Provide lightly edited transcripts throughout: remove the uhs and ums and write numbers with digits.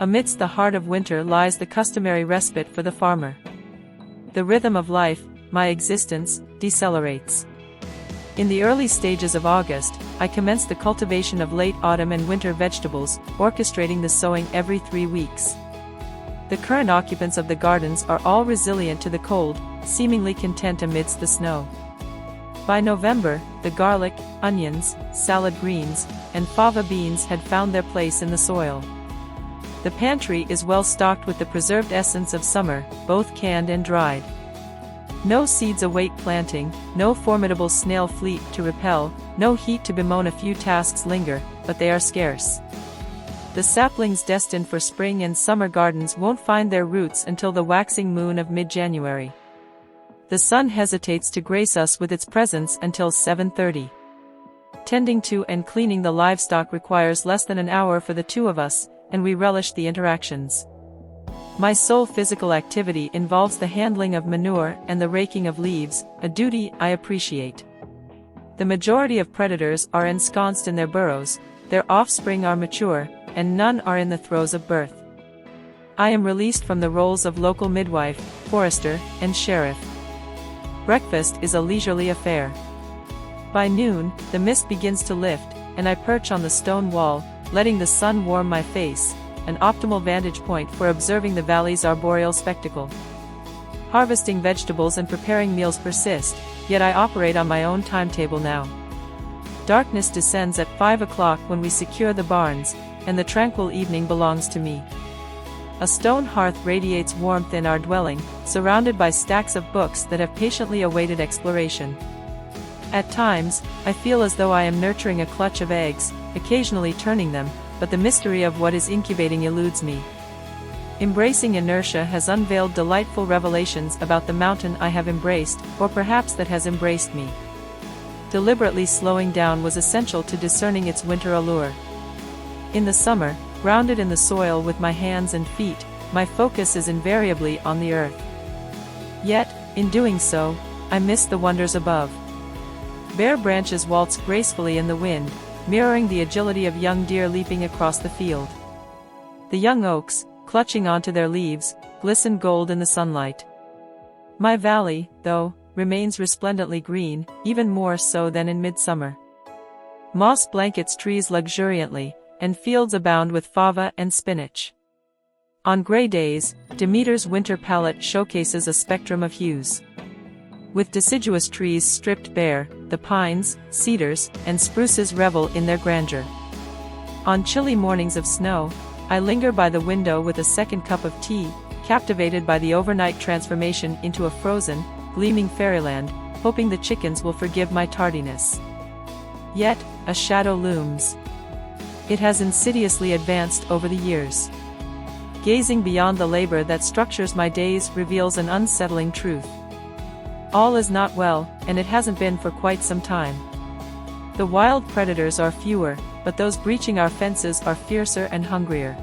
Amidst the heart of winter lies the customary respite for the farmer. The rhythm of life, my existence, decelerates. In the early stages of August, I commence the cultivation of late autumn and winter vegetables, orchestrating the sowing every 3 weeks. The current occupants of the gardens are all resilient to the cold, seemingly content amidst the snow. By November, the garlic, onions, salad greens, and fava beans had found their place in the soil. The pantry is well stocked with the preserved essence of summer, both canned and dried. No seeds await planting, no formidable snail fleet to repel, no heat to bemoan. A few tasks linger, but they are scarce. The saplings destined for spring and summer gardens won't find their roots until the waxing moon of mid-January. The sun hesitates to grace us with its presence until 7:30. Tending to and cleaning the livestock requires less than an hour for the two of us, and we relish the interactions. My sole physical activity involves the handling of manure and the raking of leaves, a duty I appreciate. The majority of predators are ensconced in their burrows, their offspring are mature, and none are in the throes of birth. I am released from the roles of local midwife, forester, and sheriff. Breakfast is a leisurely affair. By noon, the mist begins to lift, and I perch on the stone wall, letting the sun warm my face, an optimal vantage point for observing the valley's arboreal spectacle. Harvesting vegetables and preparing meals persist, yet I operate on my own timetable now. Darkness descends at 5 o'clock when we secure the barns, and the tranquil evening belongs to me. A stone hearth radiates warmth in our dwelling, surrounded by stacks of books that have patiently awaited exploration. At times, I feel as though I am nurturing a clutch of eggs, occasionally turning them, but the mystery of what is incubating eludes me. Embracing inertia has unveiled delightful revelations about the mountain I have embraced, or perhaps that has embraced me. Deliberately slowing down was essential to discerning its winter allure. In the summer, grounded in the soil with my hands and feet, my focus is invariably on the earth. Yet, in doing so, I miss the wonders above. Bare branches waltz gracefully in the wind, mirroring the agility of young deer leaping across the field. The young oaks, clutching onto their leaves, glisten gold in the sunlight. My valley, though, remains resplendently green, even more so than in midsummer. Moss blankets trees luxuriantly, and fields abound with fava and spinach. On gray days, Demeter's winter palette showcases a spectrum of hues. With deciduous trees stripped bare, the pines, cedars, and spruces revel in their grandeur. On chilly mornings of snow, I linger by the window with a second cup of tea, captivated by the overnight transformation into a frozen, gleaming fairyland, hoping the chickens will forgive my tardiness. Yet, a shadow looms. It has insidiously advanced over the years. Gazing beyond the labor that structures my days reveals an unsettling truth. All is not well, and it hasn't been for quite some time. The wild predators are fewer, but those breaching our fences are fiercer and hungrier.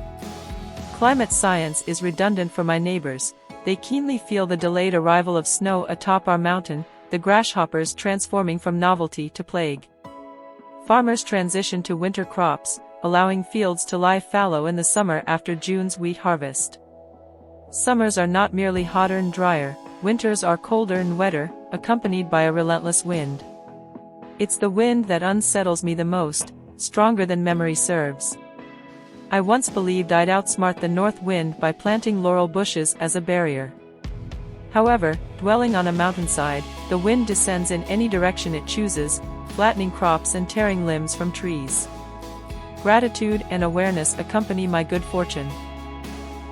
Climate science is redundant for my neighbors. They keenly feel the delayed arrival of snow atop our mountain, the grasshoppers transforming from novelty to plague. Farmers transition to winter crops, allowing fields to lie fallow in the summer after June's wheat harvest. Summers are not merely hotter and drier, winters are colder and wetter, accompanied by a relentless wind. It's the wind that unsettles me the most, stronger than memory serves. I once believed I'd outsmart the north wind by planting laurel bushes as a barrier. However, dwelling on a mountainside, the wind descends in any direction it chooses, flattening crops and tearing limbs from trees. Gratitude and awareness accompany my good fortune.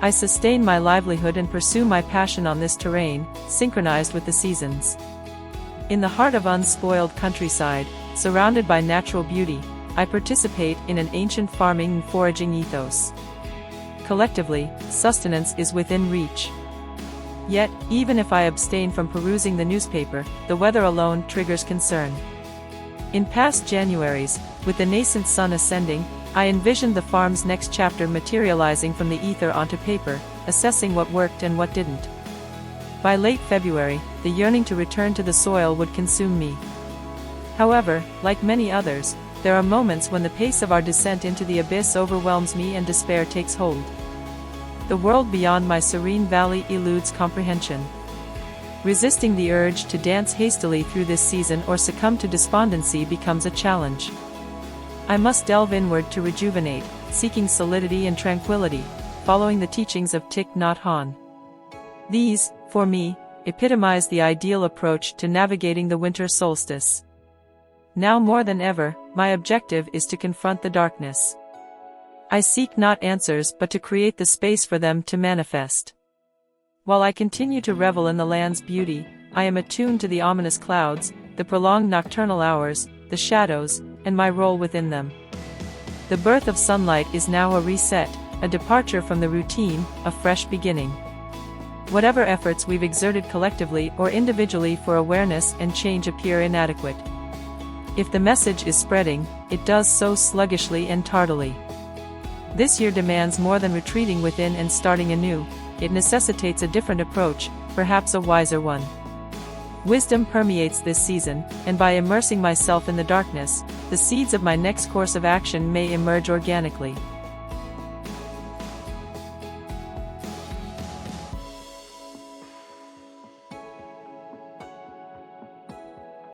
I sustain my livelihood and pursue my passion on this terrain, synchronized with the seasons. In the heart of unspoiled countryside, surrounded by natural beauty, I participate in an ancient farming and foraging ethos. Collectively, sustenance is within reach. Yet, even if I abstain from perusing the newspaper, the weather alone triggers concern. In past Januaries, with the nascent sun ascending, I envisioned the farm's next chapter materializing from the ether onto paper, assessing what worked and what didn't. By late February, the yearning to return to the soil would consume me. However, like many others, there are moments when the pace of our descent into the abyss overwhelms me and despair takes hold. The world beyond my serene valley eludes comprehension. Resisting the urge to dance hastily through this season or succumb to despondency becomes a challenge. I must delve inward to rejuvenate, seeking solidity and tranquility, following the teachings of Thich Nhat Hanh. These, for me, epitomize the ideal approach to navigating the winter solstice. Now more than ever, my objective is to confront the darkness. I seek not answers but to create the space for them to manifest. While I continue to revel in the land's beauty, I am attuned to the ominous clouds, the prolonged nocturnal hours, the shadows, and my role within them. The birth of sunlight is now a reset, a departure from the routine, a fresh beginning. Whatever efforts we've exerted collectively or individually for awareness and change appear inadequate. If the message is spreading, it does so sluggishly and tardily. This year demands more than retreating within and starting anew. It necessitates a different approach, perhaps a wiser one. Wisdom permeates this season, and by immersing myself in the darkness, the seeds of my next course of action may emerge organically.